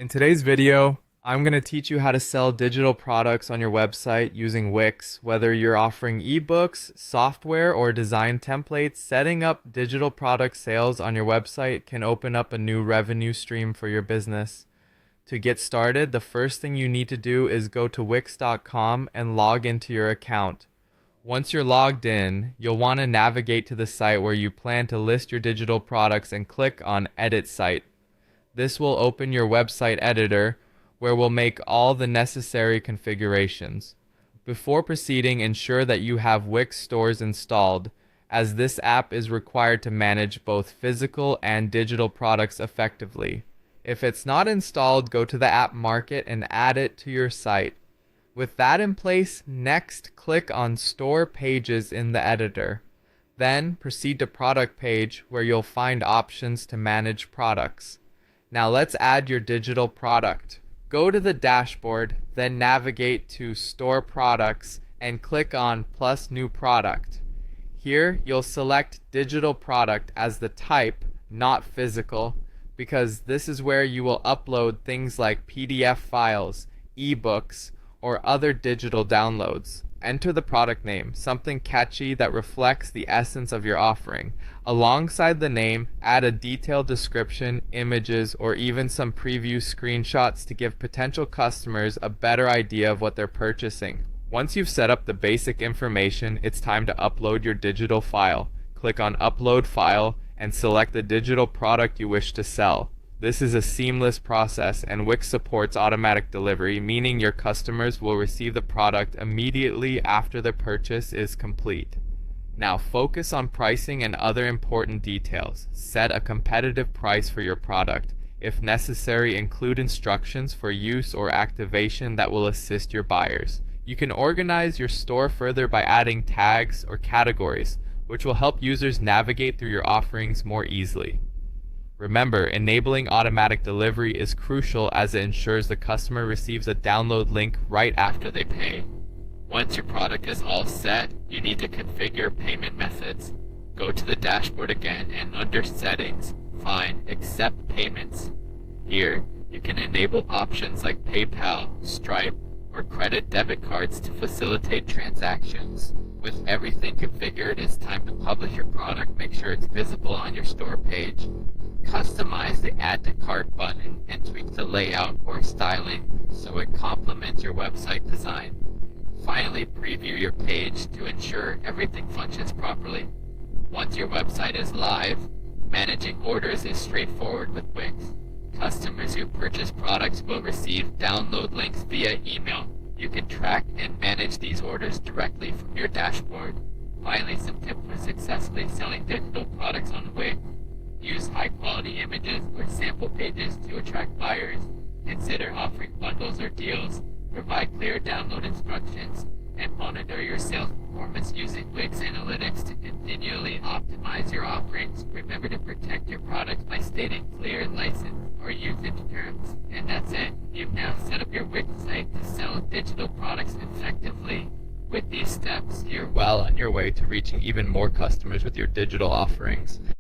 In today's video, I'm going to teach you how to sell digital products on your website using Wix. Whether you're offering ebooks, software, or design templates, setting up digital product sales on your website can open up a new revenue stream for your business. To get started, the first thing you need to do is go to Wix.com and log into your account. Once you're logged in, you'll want to navigate to the site where you plan to list your digital products and click on Edit Site. This will open your website editor, where we'll make all the necessary configurations. Before proceeding, ensure that you have Wix stores installed, as this app is required to manage both physical and digital products effectively. If it's not installed, go to the app market and add it to your site. With that in place, next click on Store Pages in the editor. Then proceed to Product Page, where you'll find options to manage products. Now let's add your digital product. Go to the dashboard, then navigate to Store Products and click on Plus New Product. Here you'll select Digital Product as the type, not physical, because this is where you will upload things like PDF files, ebooks, or other digital downloads. Enter the product name, something catchy that reflects the essence of your offering. Alongside the name, add a detailed description, images, or even some preview screenshots to give potential customers a better idea of what they're purchasing. Once you've set up the basic information, it's time to upload your digital file. Click on Upload File and select the digital product you wish to sell. This is a seamless process, and Wix supports automatic delivery, meaning your customers will receive the product immediately after the purchase is complete. Now focus on pricing and other important details. Set a competitive price for your product. If necessary, include instructions for use or activation that will assist your buyers. You can organize your store further by adding tags or categories, which will help users navigate through your offerings more easily. Remember, enabling automatic delivery is crucial as it ensures the customer receives a download link right after they pay. Once your product is all set, you need to configure payment methods. Go to the dashboard again and under Settings, find Accept Payments. Here, you can enable options like PayPal, Stripe, or credit debit cards to facilitate transactions. With everything configured, it's time to publish your product. Make sure it's visible on your store page. Customize the Add to Cart button and tweak the layout or styling so it complements your website design. Finally, preview your page to ensure everything functions properly. Once your website is live, managing orders is straightforward with Wix. Customers who purchase products will receive download links via email. You can track and manage these orders directly from your dashboard. Finally, some tips for successfully selling digital products on Wix. Use high-quality images or sample pages to attract buyers. Consider offering bundles or deals. Provide clear download instructions. And monitor your sales performance using Wix Analytics to continually optimize your offerings. Remember to protect your products by stating clear license or usage terms. And that's it. You've now set up your Wix site to sell digital products effectively. With these steps, you're well on your way to reaching even more customers with your digital offerings.